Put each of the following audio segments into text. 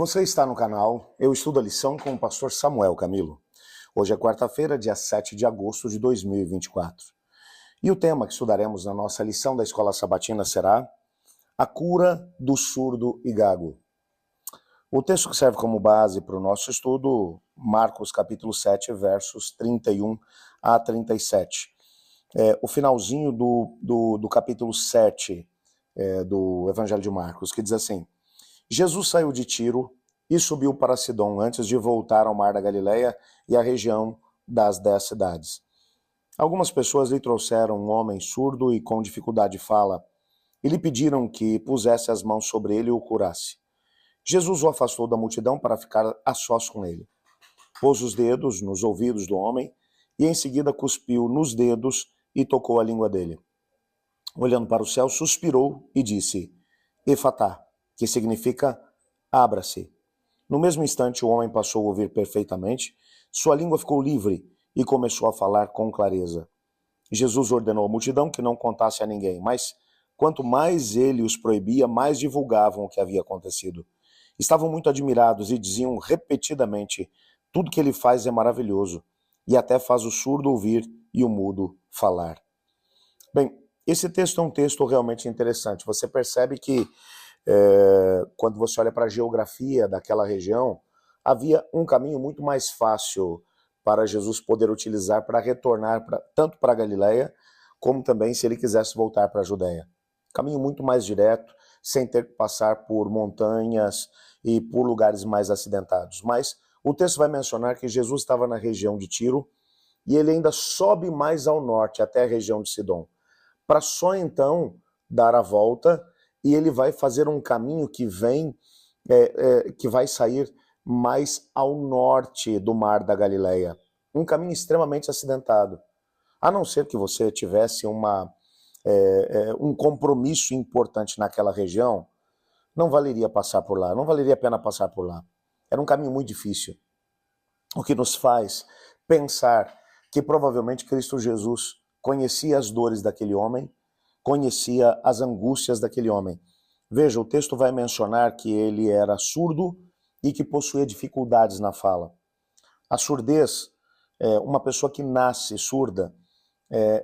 Você está no canal Eu Estudo a Lição com o pastor Samuel Camilo. Hoje é quarta-feira, dia 7 de agosto de 2024. E o tema que estudaremos na nossa lição da Escola Sabatina será a cura do surdo e gago. O texto que serve como base para o nosso estudo, Marcos capítulo 7, versos 31 a 37. O finalzinho do capítulo 7 do Evangelho de Marcos, que diz assim: Jesus saiu de Tiro e subiu para Sidom antes de voltar ao mar da Galileia e à região das 10 cidades. Algumas pessoas lhe trouxeram um homem surdo e com dificuldade de fala e lhe pediram que pusesse as mãos sobre ele e o curasse. Jesus o afastou da multidão para ficar a sós com ele. Pôs os dedos nos ouvidos do homem e em seguida cuspiu nos dedos e tocou a língua dele. Olhando para o céu, suspirou e disse: Efatá, que significa abra-se. No mesmo instante, o homem passou a ouvir perfeitamente, sua língua ficou livre e começou a falar com clareza. Jesus ordenou à multidão que não contasse a ninguém, mas quanto mais ele os proibia, mais divulgavam o que havia acontecido. Estavam muito admirados e diziam repetidamente: tudo que ele faz é maravilhoso, e até faz o surdo ouvir e o mudo falar. Bem, esse texto é um texto realmente interessante. Você percebe que quando você olha para a geografia daquela região, havia um caminho muito mais fácil para Jesus poder utilizar para retornar tanto para a Galileia, como também se ele quisesse voltar para a Judéia. Caminho muito mais direto, sem ter que passar por montanhas e por lugares mais acidentados. Mas o texto vai mencionar que Jesus estava na região de Tiro e ele ainda sobe mais ao norte, até a região de Sidom, para só então dar a volta, e ele vai fazer um caminho que que vai sair mais ao norte do mar da Galileia. Um caminho extremamente acidentado. A não ser que você tivesse um compromisso importante naquela região, não valeria passar por lá, não valeria a pena passar por lá. Era um caminho muito difícil. O que nos faz pensar que provavelmente Cristo Jesus conhecia as dores daquele homem, conhecia as angústias daquele homem. Veja, o texto vai mencionar que ele era surdo e que possuía dificuldades na fala. A surdez, uma pessoa que nasce surda,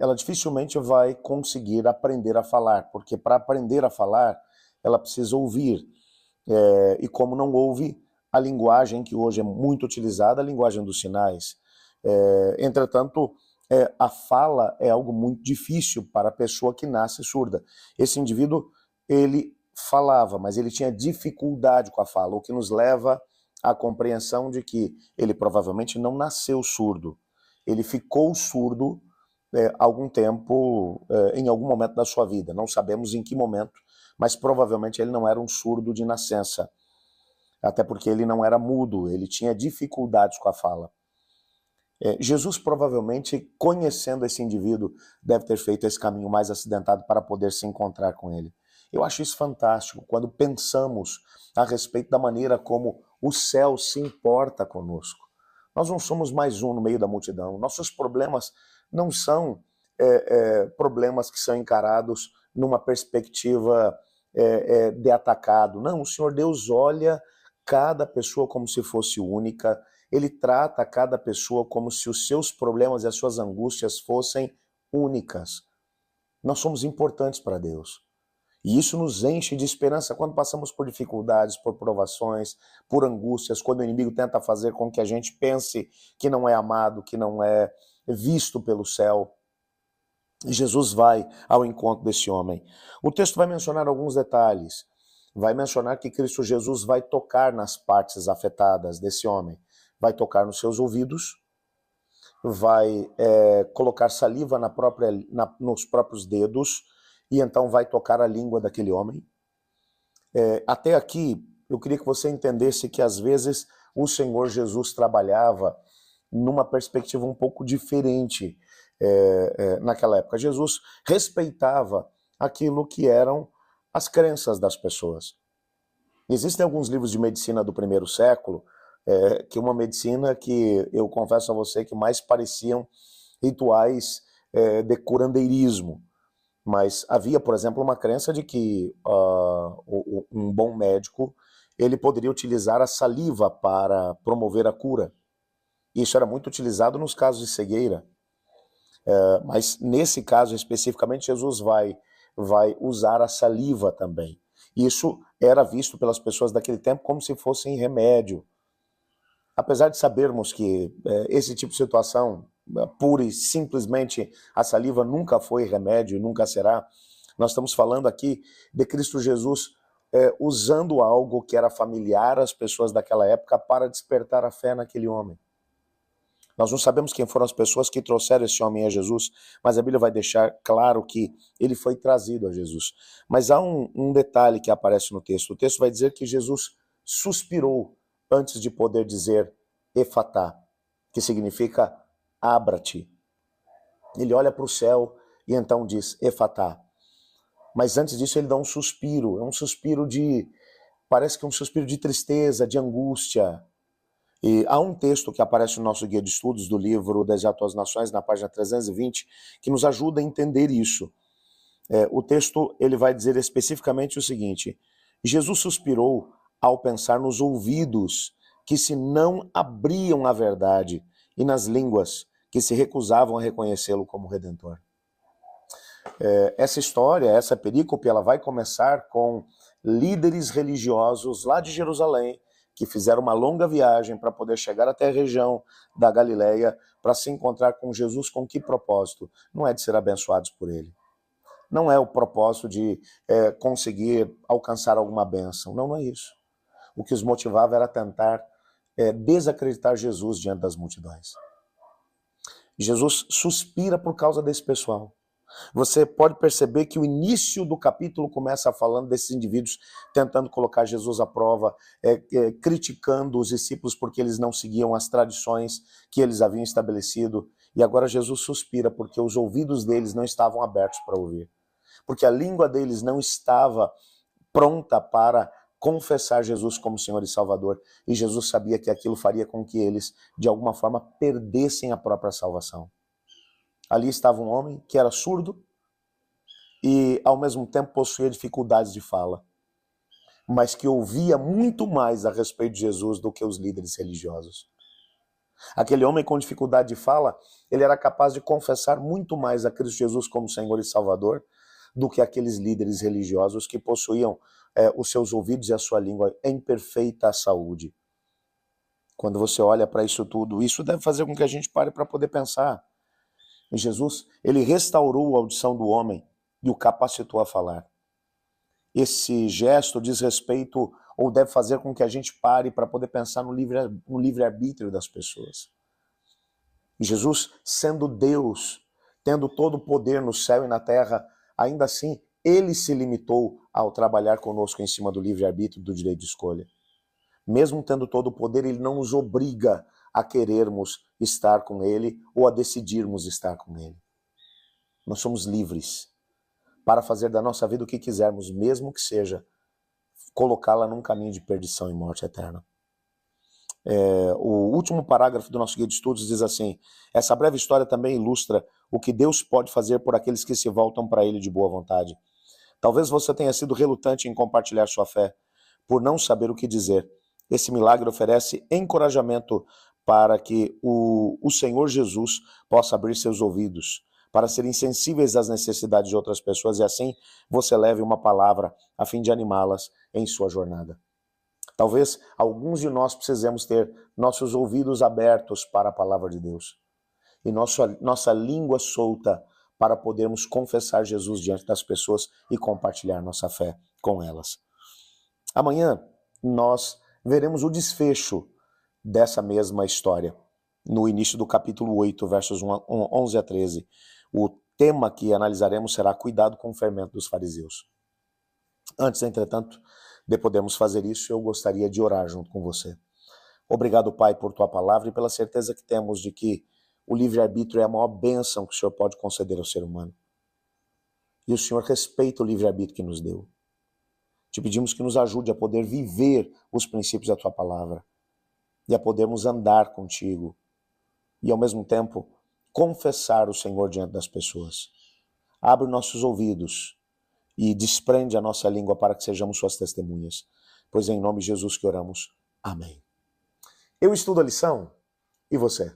ela dificilmente vai conseguir aprender a falar, porque para aprender a falar, ela precisa ouvir. E como não ouve, a linguagem que hoje é muito utilizada, a linguagem dos sinais. Entretanto, a fala é algo muito difícil para a pessoa que nasce surda. Esse indivíduo, ele falava, mas ele tinha dificuldade com a fala, o que nos leva à compreensão de que ele provavelmente não nasceu surdo. Ele ficou surdo algum tempo, em algum momento da sua vida. Não sabemos em que momento, mas provavelmente ele não era um surdo de nascença. Até porque ele não era mudo, ele tinha dificuldades com a fala. Jesus provavelmente, conhecendo esse indivíduo, deve ter feito esse caminho mais acidentado para poder se encontrar com ele. Eu acho isso fantástico, quando pensamos a respeito da maneira como o céu se importa conosco. Nós não somos mais um no meio da multidão. Nossos problemas não são problemas que são encarados numa perspectiva de atacado. Não, o Senhor Deus olha cada pessoa como se fosse única. Ele trata cada pessoa como se os seus problemas e as suas angústias fossem únicas. Nós somos importantes para Deus. E isso nos enche de esperança quando passamos por dificuldades, por provações, por angústias, quando o inimigo tenta fazer com que a gente pense que não é amado, que não é visto pelo céu. E Jesus vai ao encontro desse homem. O texto vai mencionar alguns detalhes. Vai mencionar que Cristo Jesus vai tocar nas partes afetadas desse homem. Vai tocar nos seus ouvidos, vai colocar saliva nos próprios dedos, e então vai tocar a língua daquele homem. Até aqui, eu queria que você entendesse que às vezes o Senhor Jesus trabalhava numa perspectiva um pouco diferente naquela época. Jesus respeitava aquilo que eram as crenças das pessoas. Existem alguns livros de medicina do primeiro século, que é uma medicina que eu confesso a você que mais pareciam rituais de curandeirismo. Mas havia, por exemplo, uma crença de que um bom médico, ele poderia utilizar a saliva para promover a cura. Isso era muito utilizado nos casos de cegueira. Mas nesse caso especificamente, Jesus vai usar a saliva também. Isso era visto pelas pessoas daquele tempo como se fosse remédio. Apesar de sabermos que esse tipo de situação, pura e simplesmente a saliva nunca foi remédio e nunca será, nós estamos falando aqui de Cristo Jesus usando algo que era familiar às pessoas daquela época para despertar a fé naquele homem. Nós não sabemos quem foram as pessoas que trouxeram esse homem a Jesus, mas a Bíblia vai deixar claro que ele foi trazido a Jesus. Mas há um detalhe que aparece no texto. O texto vai dizer que Jesus suspirou antes de poder dizer Efatá, que significa abra-te. Ele olha para o céu e então diz Efatá. Mas antes disso ele dá um suspiro, parece que é um suspiro de tristeza, de angústia. E há um texto que aparece no nosso guia de estudos do livro Deserto às Nações, na página 320, que nos ajuda a entender isso. O texto ele vai dizer especificamente o seguinte: Jesus suspirou ao pensar nos ouvidos que se não abriam à verdade e nas línguas que se recusavam a reconhecê-lo como Redentor. Essa história, essa perícope, ela vai começar com líderes religiosos lá de Jerusalém, que fizeram uma longa viagem para poder chegar até a região da Galileia para se encontrar com Jesus. Com que propósito? Não é de ser abençoados por ele. Não é o propósito de conseguir alcançar alguma bênção. Não é isso. O que os motivava era tentar desacreditar Jesus diante das multidões. Jesus suspira por causa desse pessoal. Você pode perceber que o início do capítulo começa falando desses indivíduos tentando colocar Jesus à prova, criticando os discípulos porque eles não seguiam as tradições que eles haviam estabelecido. E agora Jesus suspira porque os ouvidos deles não estavam abertos para ouvir. Porque a língua deles não estava pronta para confessar Jesus como Senhor e Salvador. E Jesus sabia que aquilo faria com que eles, de alguma forma, perdessem a própria salvação. Ali estava um homem que era surdo e, ao mesmo tempo, possuía dificuldades de fala, mas que ouvia muito mais a respeito de Jesus do que os líderes religiosos. Aquele homem com dificuldade de fala, ele era capaz de confessar muito mais a Cristo Jesus como Senhor e Salvador do que aqueles líderes religiosos que possuíam os seus ouvidos e a sua língua em perfeita saúde. Quando você olha para isso tudo, isso deve fazer com que a gente pare para poder pensar. Jesus, ele restaurou a audição do homem e o capacitou a falar. Esse gesto diz respeito, ou deve fazer com que a gente pare para poder pensar no livre-arbítrio das pessoas. Jesus, sendo Deus, tendo todo o poder no céu e na terra, ainda assim, ele se limitou ao trabalhar conosco em cima do livre-arbítrio, do direito de escolha. Mesmo tendo todo o poder, ele não nos obriga a querermos estar com ele ou a decidirmos estar com ele. Nós somos livres para fazer da nossa vida o que quisermos, mesmo que seja colocá-la num caminho de perdição e morte eterna. O último parágrafo do nosso guia de estudos diz assim: essa breve história também ilustra o que Deus pode fazer por aqueles que se voltam para ele de boa vontade. Talvez você tenha sido relutante em compartilhar sua fé, por não saber o que dizer. Esse milagre oferece encorajamento para que o Senhor Jesus possa abrir seus ouvidos, para serem sensíveis às necessidades de outras pessoas, e assim você leve uma palavra a fim de animá-las em sua jornada. Talvez alguns de nós precisemos ter nossos ouvidos abertos para a palavra de Deus e nossa língua solta para podermos confessar Jesus diante das pessoas e compartilhar nossa fé com elas. Amanhã nós veremos o desfecho dessa mesma história, no início do capítulo 8, versos 11 a 13. O tema que analisaremos será cuidado com o fermento dos fariseus. Antes, entretanto, de podermos fazer isso, eu gostaria de orar junto com você. Obrigado, Pai, por tua palavra e pela certeza que temos de que o livre-arbítrio é a maior bênção que o Senhor pode conceder ao ser humano. E o Senhor respeita o livre-arbítrio que nos deu. Te pedimos que nos ajude a poder viver os princípios da tua palavra e a podermos andar contigo e, ao mesmo tempo, confessar o Senhor diante das pessoas. Abre nossos ouvidos e desprende a nossa língua para que sejamos suas testemunhas. pois é em nome de Jesus que oramos. Amém. Eu estudo a lição e você?